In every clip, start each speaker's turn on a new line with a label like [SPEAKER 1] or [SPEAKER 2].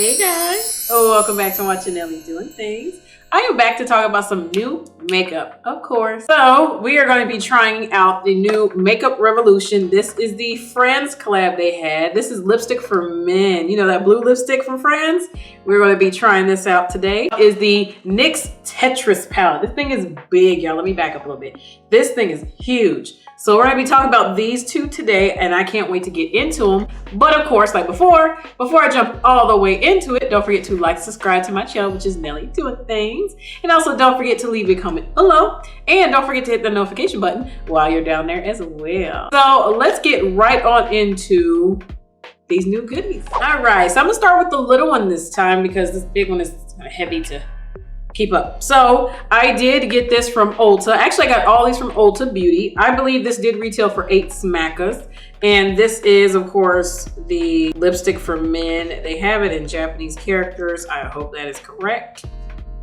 [SPEAKER 1] Hey guys, welcome back to watching Nelly Doing Things. I am back to talk about some new makeup, of course. So we are going to be trying out the new Makeup Revolution. This is the Friends collab they had. This is lipstick for men. You know that blue lipstick from Friends? We're going to be trying this out today. Is the NYX Tetris palette. This thing is big, y'all. Let me back up a little bit. This thing is huge. So we're going to be talking about these two today, and I can't wait to get into them. But of course, like before I jump all the way into it, don't forget to like, subscribe to my channel, which is Nelly Doing Things. And also don't forget to leave a comment below. And don't forget to hit the notification button while you're down there as well. So let's get right on into these new goodies. All right, so I'm gonna start with the little one this time because this big one is kind of heavy to keep up. So I did get this from Ulta. Actually, I got all these from Ulta Beauty. I believe this did retail for 8 smackas. And this is, of course, the lipstick for men. They have it in Japanese characters. I hope that is correct.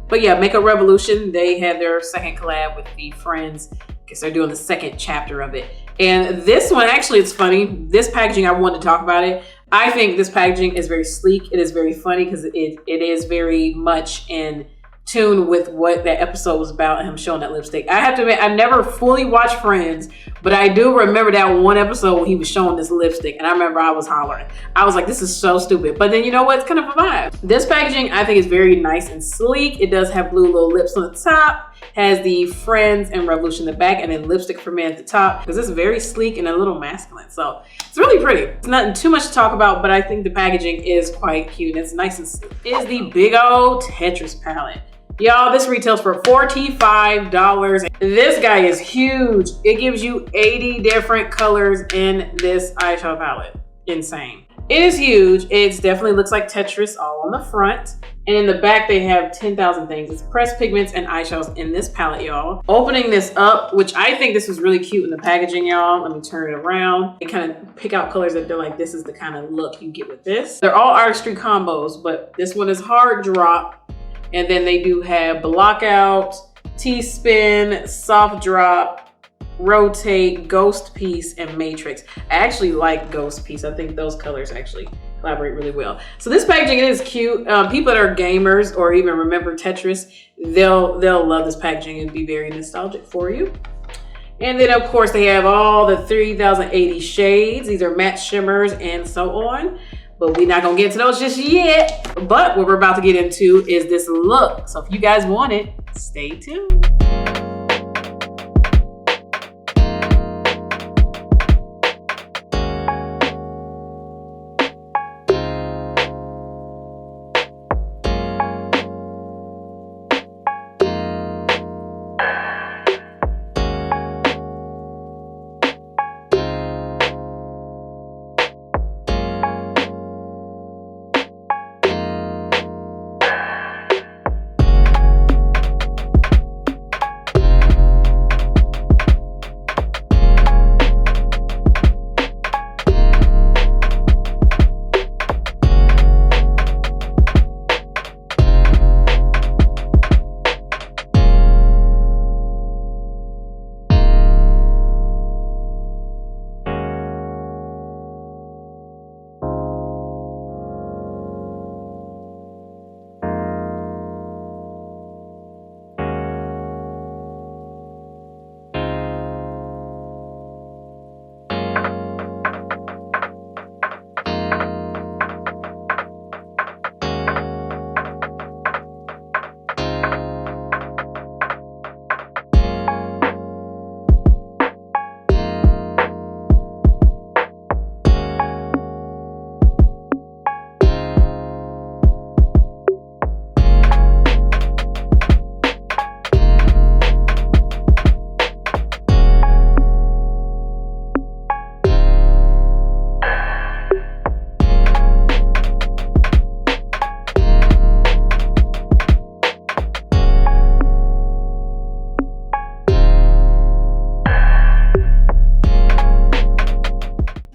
[SPEAKER 1] But yeah, Makeup Revolution, they had their second collab with the Friends. I guess they're doing the second chapter of it. And this one, actually, it's funny. This packaging, I wanted to talk about it. I think this packaging is very sleek. It is very funny because it is very much in tune with what that episode was about and him showing that lipstick. I have to admit, I've never fully watched Friends, but I do remember that one episode when he was showing this lipstick, and I remember I was hollering. I was like, this is so stupid. But then you know what? It's kind of a vibe. This packaging, I think, is very nice and sleek. It does have blue little lips on the top, has the Friends and Revolution in the back, and then lipstick for men at the top, because it's very sleek and a little masculine. So it's really pretty. It's nothing too much to talk about, but I think the packaging is quite cute. It's nice and sleek. It is the big old Tetris palette. Y'all, this retails for $45. This guy is huge. It gives you 80 different colors in this eyeshadow palette. Insane. It is huge. It definitely looks like Tetris all on the front. And in the back, they have 10,000 things. It's pressed pigments and eyeshadows in this palette, y'all. Opening this up, which I think this was really cute in the packaging, y'all. Let me turn it around. They kind of pick out colors that they're like, this is the kind of look you get with this. They're all artistry combos, but this one is hard drop. And then they do have block out, T-spin, soft drop, rotate, ghost piece, and matrix. I actually like ghost piece. I think those colors actually collaborate really well. So this packaging is cute. People that are gamers or even remember Tetris, they'll love this packaging. It'd be very nostalgic for you. And then of course they have all the 3080 shades. These are matte shimmers and so on. But we're not gonna get into those just yet. But what we're about to get into is this look. So if you guys want it, stay tuned.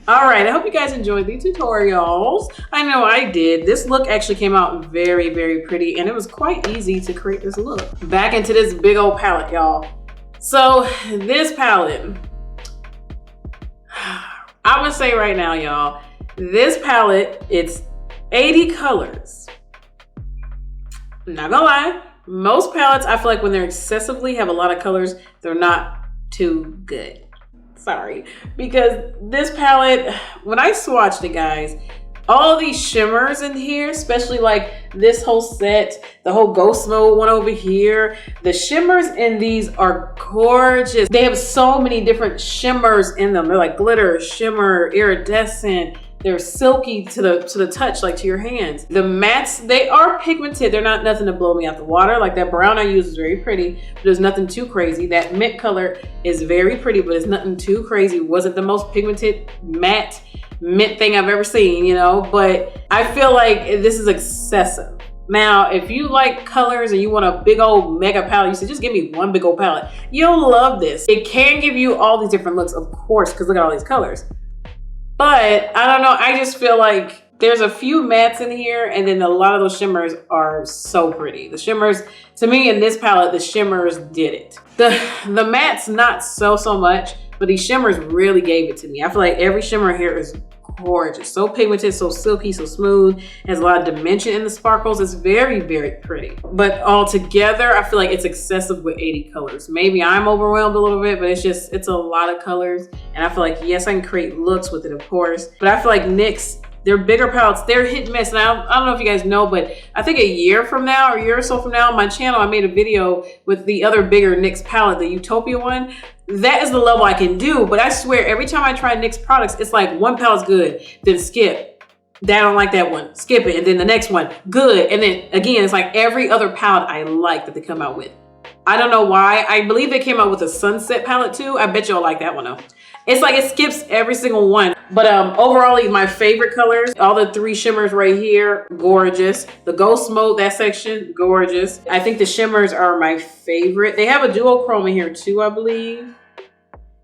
[SPEAKER 1] All right, I hope you guys enjoyed the tutorials. I know I did. This look actually came out very, very pretty, and it was quite easy to create this look. Back into this big old palette, y'all. So this palette, I'm gonna say right now, y'all, this palette, it's 80 colors. I'm not gonna lie, most palettes, I feel like when they're excessively have a lot of colors, they're not too good. Sorry, because this palette, when I swatched it, guys, all these shimmers in here, especially like this whole set, the whole ghost mode one over here, the shimmers in these are gorgeous. They have so many different shimmers in them. They're like glitter, shimmer, iridescent. They're silky to the touch, like to your hands. The mattes, they are pigmented. They're not nothing to blow me out the water. Like that brown I use is very pretty, but there's nothing too crazy. That mint color is very pretty, but it's nothing too crazy. It wasn't the most pigmented matte mint thing I've ever seen, you know, but I feel like this is excessive. Now, if you like colors and you want a big old mega palette, you say, just give me one big old palette. You'll love this. It can give you all these different looks, of course, because look at all these colors. But I don't know, I just feel like there's a few mattes in here, and then a lot of those shimmers are so pretty. The shimmers, to me in this palette, the shimmers did it. The mattes, not so much, but these shimmers really gave it to me. I feel like every shimmer here is gorgeous. So pigmented, so silky, so smooth. Has a lot of dimension in the sparkles. It's very, very pretty. But all together, I feel like it's excessive with 80 colors. Maybe I'm overwhelmed a little bit, but it's a lot of colors. And I feel like, yes, I can create looks with it, of course. But I feel like NYX, their bigger palettes, they're hit and miss. And I don't know if you guys know, but I think a year from now or a year or so from now on my channel, I made a video with the other bigger NYX palette, the Utopia one. That is the level I can do, but I swear every time I try NYX products, it's like one palette's good, then skip. I don't like that one, skip it, and then the next one, good. And then again, it's like every other palette I like that they come out with. I don't know why. I believe they came out with a sunset palette too. I bet you'll like that one though. It's like it skips every single one. But overall, my favorite colors, all the three shimmers right here, gorgeous. The ghost mode, that section, gorgeous. I think the shimmers are my favorite. They have a duochrome in here too, I believe.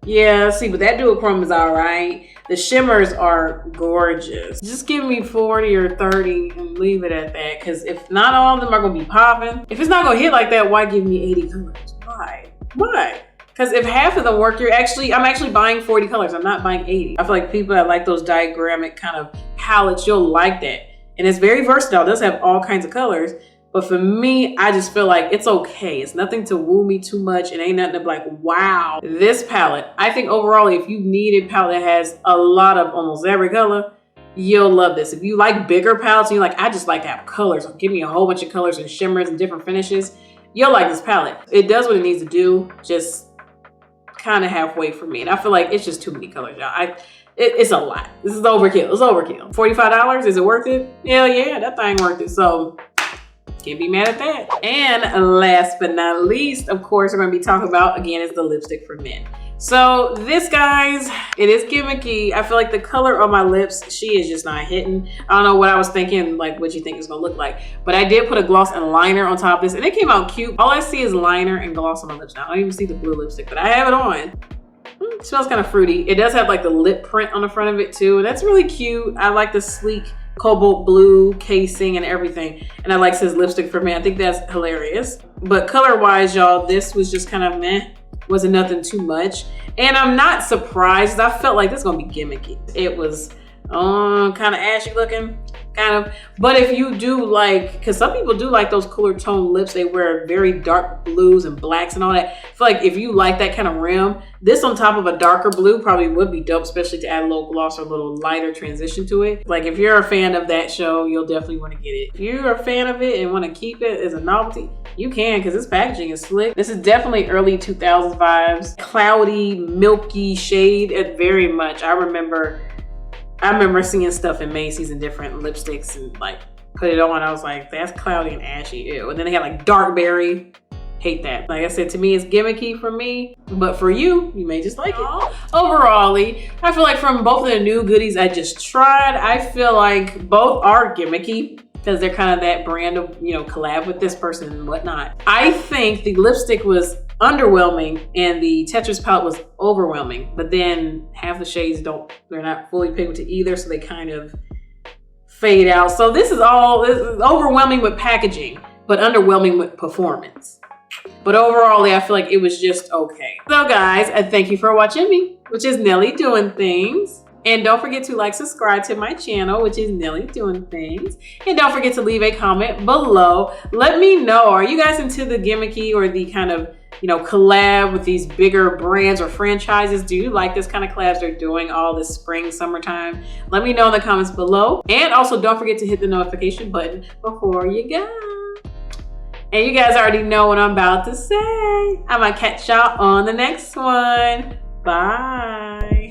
[SPEAKER 1] Yeah, see, but that duochrome is all right. The shimmers are gorgeous. Just give me 40 or 30 and leave it at that, because if not all of them are gonna be popping. If it's not gonna hit like that, why give me 80 colors? Why? Why? Because if half of them work, I'm actually buying 40 colors. I'm not buying 80. I feel like people that like those diagrammic kind of palettes, you'll like that. And it's very versatile. It does have all kinds of colors. But for me, I just feel like it's okay. It's nothing to woo me too much. It ain't nothing to be like, wow. This palette, I think overall, if you need a palette that has a lot of almost every color, you'll love this. If you like bigger palettes and you're like, I just like to have colors, or give me a whole bunch of colors and shimmers and different finishes, you'll like this palette. It does what it needs to do, just kind of halfway for me. And I feel like it's just too many colors, y'all. It's a lot. This is overkill. It's overkill. $45, is it worth it? Hell yeah, that thing worth it. So can't be mad at that. And last but not least, of course, we're gonna be talking about, again, is the lipstick for men. So this, guys, it is gimmicky. I feel like the color on my lips, she is just not hitting. I don't know what I was thinking, like what you think it's gonna look like. But I did put a gloss and liner on top of this, and it came out cute. All I see is liner and gloss on my lips now. I don't even see the blue lipstick, but I have it on. It smells kind of fruity. It does have like the lip print on the front of it too. And that's really cute. I like the sleek cobalt blue casing and everything. And I like his lipstick for me. I think that's hilarious. But color wise, y'all, this was just kind of meh. Wasn't nothing too much. And I'm not surprised. I felt like this is gonna be gimmicky. It was kind of ashy looking, kind of. But if you do like, because some people do like those cooler tone lips, they wear very dark blues and blacks and all that. I feel like if you like that kind of rim, this on top of a darker blue probably would be dope, especially to add a little gloss or a little lighter transition to it. Like if you're a fan of that show, you'll definitely want to get it. If you're a fan of it and want to keep it as a novelty, you can, because this packaging is slick. This is definitely early 2000s vibes. Cloudy, milky shade, and very much. I remember seeing stuff in Macy's and different lipsticks and like put it on. I was like, that's cloudy and ashy, ew. And then they had like dark berry. Hate that. Like I said, to me, it's gimmicky for me, but for you, you may just like it. Overall, I feel like from both of the new goodies I just tried, I feel like both are gimmicky because they're kind of that brand of, you know, collab with this person and whatnot. I think the lipstick was underwhelming and the Tetris palette was overwhelming, but then half the shades they're not fully pigmented either, so they kind of fade out. So this is overwhelming with packaging, but underwhelming with performance. But overall, I feel like it was just okay. So guys, I thank you for watching me, which is Nelly Doing Things. And don't forget to like, subscribe to my channel, which is Nelly Doing Things. And don't forget to leave a comment below. Let me know, are you guys into the gimmicky or the kind of, you know, collab with these bigger brands or franchises? Do you like this kind of collabs they're doing all this spring, summertime? Let me know in the comments below. And also don't forget to hit the notification button before you go. And you guys already know what I'm about to say. I'm gonna catch y'all on the next one. Bye.